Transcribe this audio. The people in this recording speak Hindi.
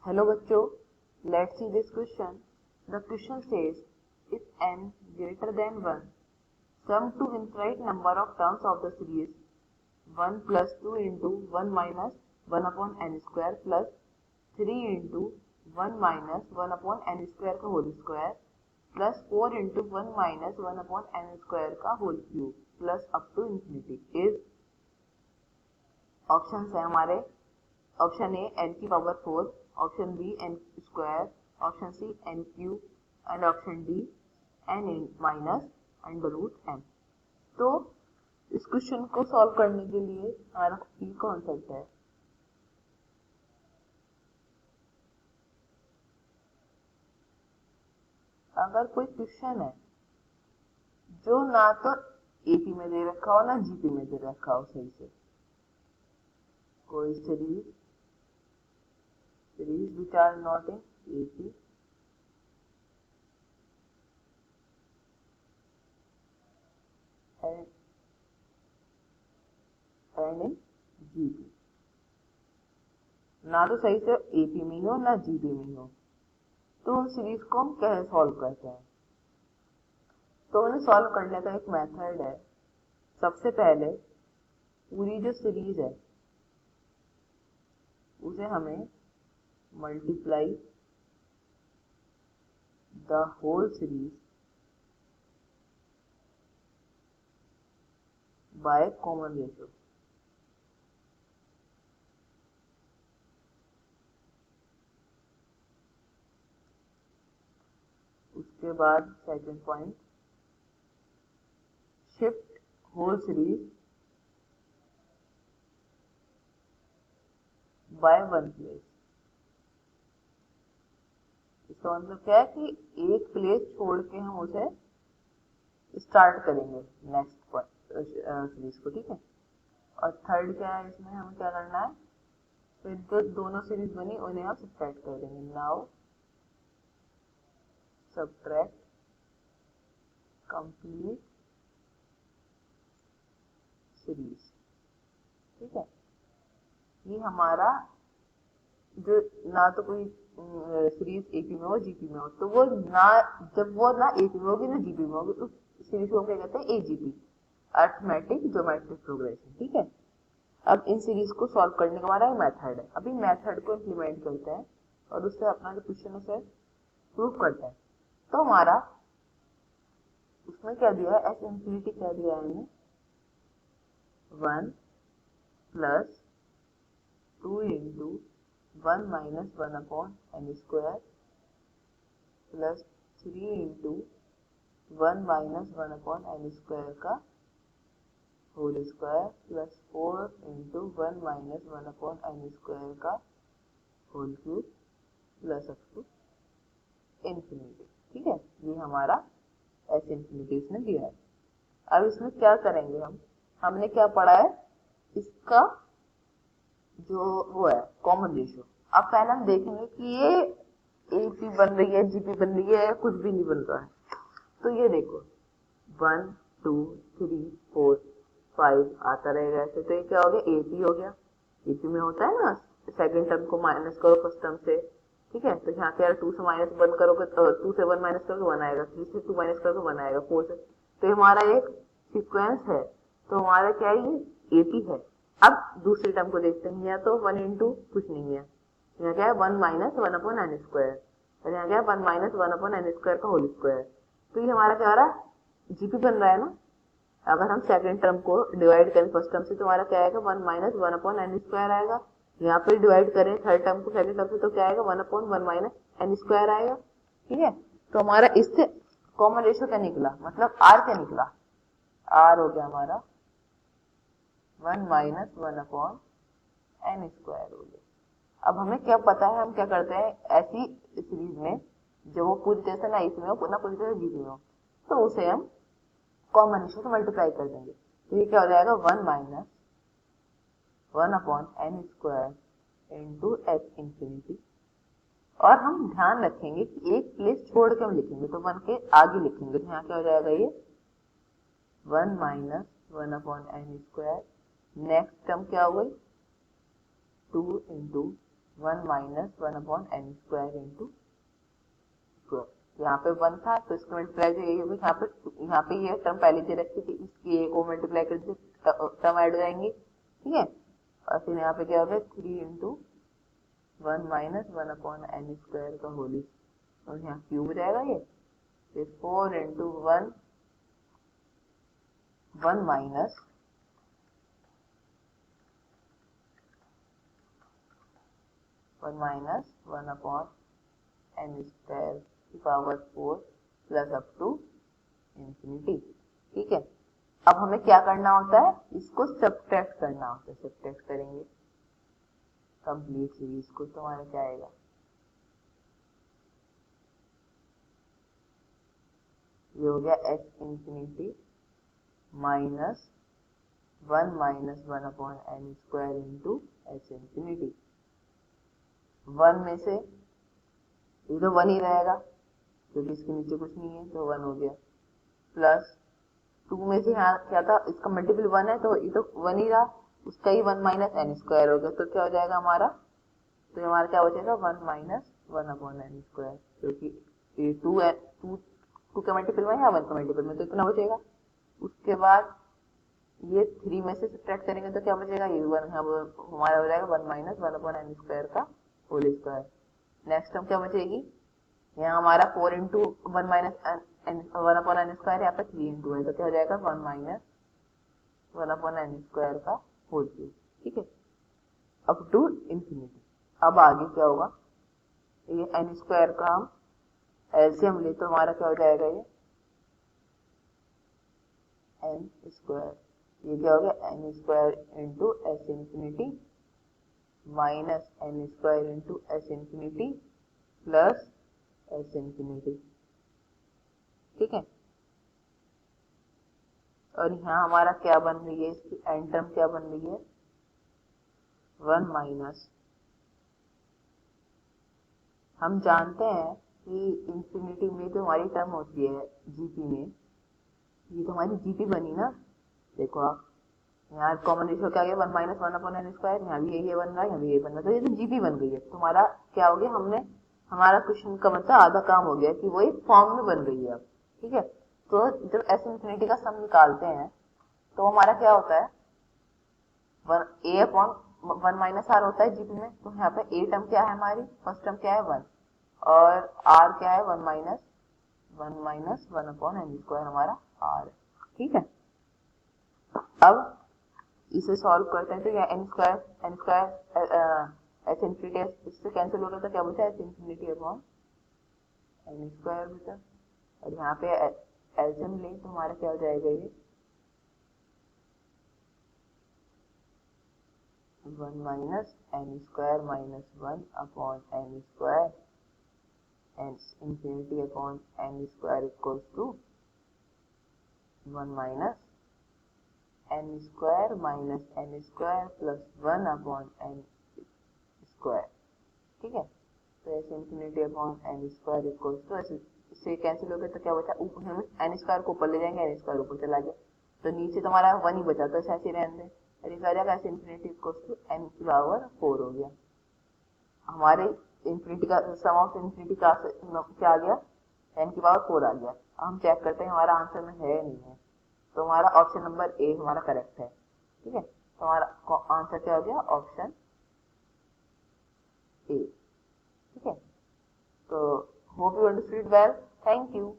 Hello बच्चों, let's see this question. The question says, if n greater than 1, sum to infinite number of terms of the series 1 plus 2 into 1 minus 1 upon n square plus 3 into 1 minus 1 upon n square का whole square plus 4 into 1 minus 1 upon n square का whole cube plus up to infinity is option है हमारे ऑप्शन ए n की power 4, option B n square, option C n cube and option D n minus under root n। तो इस क्वेश्चन को सॉल्व करने के लिए हमारा की कॉन्सेप्ट है अगर कोई क्वेश्चन है जो ना तो एपी में दे रखा हो ना जीपी में दे रखा हो सही से, कोई series which are not in AP and in GP, ना तो सही से AP में हो ना GP में हो, तो उन सीरीज को हम कैसे सॉल्व करते हैं। तो उन्हें सॉल्व करने का एक मेथड है। सबसे पहले पूरी जो सीरीज है उसे हमें multiply the whole series by common ratio. उसके बाद second point, shift whole series by one place. इसका मतलब क्या है कि एक प्लेस छोड़ के हम उसे स्टार्ट करेंगे नेक्स्ट सीरीज को, ठीक है। और थर्ड क्या है, इसमें हमें क्या करना है, फिर जो दोनों सीरीज बनी उन्हें हम सब्ट्रैक्ट कर देंगे। नाउ सब्ट्रैक्ट कंप्लीट सीरीज, ठीक है। ये हमारा जो ना तो कोई सीरीज एपी में हो जीपी में हो, तो वो ना जब वो ना एपी में होगी ना जीपी में होगी उस सीरीज को क्या कहते हैं, एजीपी, अरिथमेटिक ज्योमेट्रिक प्रोग्रेशन, ठीक है। अब इन सीरीज को सॉल्व करने का हमारा मेथड है। अभी मेथड को इम्प्लीमेंट करते हैं और उससे अपना जो क्वेश्चन है उसे प्रूव करते हैं। तो हमारा उसमें क्या दिया है, एस इंफिनिटी क्या दिया है हमें, 1 plus 2 into 1 minus 1 upon n square plus 3 into 1 minus 1 upon n square का whole square plus 4 into 1 minus 1 upon n square का whole cube plus up to infinity, ठीक है। ये हमारा एस इंफिनिटी इसने दिया है। अब इसमें क्या करेंगे हमने क्या पढ़ा है, इसका जो वो है कॉमन रेशियो। अब पहले हम देखेंगे कि ये एपी बन रही है, जीपी बन रही है, कुछ भी नहीं बन रहा है। तो ये देखो 1 2 3 4 5 आता रहेगा ऐसे, तो ये क्या हो गया, एपी हो गया। एपी में होता है ना, सेकंड टर्म को माइनस करो फर्स्ट टर्म से, ठीक है। तो यहाँ पे 2 से माइनस 1 करोगे, 2 से 1 माइनस करोगे 1 आएगा, 3 से 2 माइनस करोगे 1 आएगा, 4 से। तो हमारा एक सीक्वेंस है, तो हमारा क्या है, ये एपी है। अब दूसरी टर्म को देखते हैं, यहाँ तो 1 इंटू कुछ नहीं है, यहाँ क्या है 1 माइनस 1 अपॉन एन स्क्वायर, और यहाँ क्या है 1 माइनस 1 अपॉन एन स्क्वायर का होल स्क्वायर। तो ये हमारा क्या हो रहा है, जीपी बन रहा है ना। अगर हम सेकंड टर्म को डिवाइड करें फर्स्ट टर्म से तो हमारा क्या आएगा, 1 माइनस 1 अपॉन एन स्क्वायर आएगा। यहाँ पे डिवाइड करें थर्ड टर्म को सेकंड टर्म से तो क्या आएगा, 1 अपॉन 1 माइनस एन स्क्वायर आएगा, ठीक है। तो हमारा इससे कॉमन रेशियो क्या निकला, मतलब आर क्या निकला, आर हो गया हमारा 1 माइनस 1 अपॉन एन स्क्वायर हो गया। अब हमें क्या पता है, हम क्या करते हैं ऐसी सीरीज में जो वो पूरी तरह से ना इसमें हो ना पूरी तरह से जीपी में हो, तो उसे हम कॉमन रेशियो से मल्टीप्लाई कर देंगे। तो ये क्या हो जाएगा, 1 minus 1 upon n square into H infinity. और हम ध्यान रखेंगे कि एक प्लेस छोड़ के हम लिखेंगे, तो 1 के आगे लिखेंगे, तो यहाँ क्या हो जाएगा, ये 1 minus 1 upon n square, next term क्या हो गई 2 into 1 minus 1 upon n square into square. यहाँ पे 1 था तो इसको मल्टीप्लाई जो यही होगी, यहाँ पे ये टर्म पहले से रखी थी, इसकी ए को मल्टीप्लाई कर टर्म ऐड हो जाएंगी, ठीक है। और फिर यहाँ पे क्या होगा 3 into 1 minus 1 upon n square का होली, और यहाँ क्यूब हो जाएगा ये, फिर 4 into 1 minus 1 upon n square की power 4 plus up to infinity, ठीक है। अब हमें क्या करना होता है, इसको सब्ट्रैक्ट करना होता है, सब्ट्रैक्ट करेंगे कंप्लीट सीरीज को, तो हमारा क्या आएगा, ये हो गया H infinity minus 1 upon n square into H infinity. 1 में से ये तो 1 ही रहेगा क्योंकि इसके नीचे कुछ नहीं है, तो 1 हो गया, प्लस 2 में से यहाँ क्या था, इसका मल्टीपल 1 है तो ये तो 1 ही रहा, उसका ही 1 माइनस एन स्क्वायर हो गया, तो क्या हो जाएगा हमारा, तो हमारा क्या बचेगा 1 माइनस 1 अपॉन एन स्क्वायर, क्योंकि ये 2 के मल्टीपल में या 1 का मल्टीपल में, तो इतना बचेगा। उसके बाद ये 3 में से सब्ट्रैक्ट करेंगे तो क्या बचेगा, ये 1 हमारा हो जाएगा 1 माइनस 1 अपॉन एन स्क्वायर का होल स्क्वायर। नेक्स्ट टर्म क्या बचेगी, यहाँ हमारा 4 into 1 minus 1 upon n square, यहाँ पे 3 इंटू है, तो क्या हो जाएगा 1 माइनस 1 अपॉन एन स्क्वायर का होल क्यूब, ठीक है, अप टू इंफिनिटी। अब आगे क्या होगा, ये एन स्क्वायर का हम एलसीएम ले तो हमारा क्या हो जाएगा, ये एन स्क्वायर, ये क्या हो गया n square into S infinity minus n square into S infinity plus S infinity, ठीक है। और यहाँ हमारा क्या बन रही है, इसकी एन टर्म क्या बन रही है, 1 माइनस, हम जानते हैं कि इंफिनिटी में जो हमारी टर्म होती है जीपी में, ये तो हमारी जीपी बनी ना, देखो आप यहाँ कॉमन रेशियो क्या गया 1 माइनस 1 अपॉन एन स्क्वायर, यहाँ भी यही बन रहा है, यहाँ भी यही बन रहा है, तो ये तो जीपी बन गई है। तो हमारा क्या हो गया, हमने हमारा क्वेश्चन का मतलब आधा काम हो गया कि वो एक फॉर्म में बन गई है अब, ठीक है। तो जब एस इंफिनिटी का सम निकालते हैं तो हमारा क्या होता है, ए अपॉन 1 माइनस आर होता है जीपी में, तो यहाँ पे ए टर्म क्या है हमारी, फर्स्ट टर्म क्या है 1, और आर क्या है 1 माइनस 1 अपॉन एन स्क्वायर हमारा आर, ठीक है। अब इसे सॉल्व करते हैं तो यह एन स्क्वायर एच इंफिनिटी इससे कैंसिल हो गया, तो क्या बचा H infinity upon n square बचा, और यहाँ पे एलसीएम लें तो हमारा क्या हो जाएगा, ये 1 minus n square minus 1 upon n square n infinity upon n square equals to 1 minus n square minus n square plus 1 upon n square, ठीक है। तो ऐसे infinity upon n square equals to, ऐसे इससे कैंसिल हो गया तो क्या बचा, ऊपर हम एन स्क्वायर को ऊपर ले जाएंगे, एन स्क्वायर ऊपर चला गया, तो नीचे तो हमारा 1 ही बचा, तो ऐसे रहने दें, और ये क्या हो जाएगा ऐसे इंफिनिटी इक्वल्स टू एन की पावर 4 हो गया। हमारे इंफिनिटी का सम ऑफ इंफिनिटी का क्या आ गया, एन की पावर 4 आ गया। अब हम चेक करते हैं हमारा आंसर में है नहीं है, तो हमारा ऑप्शन नंबर ए हमारा करेक्ट है, ठीक है। तो हमारा आंसर क्या हो गया, ऑप्शन ए, ठीक है। तो hope you understood well, thank you.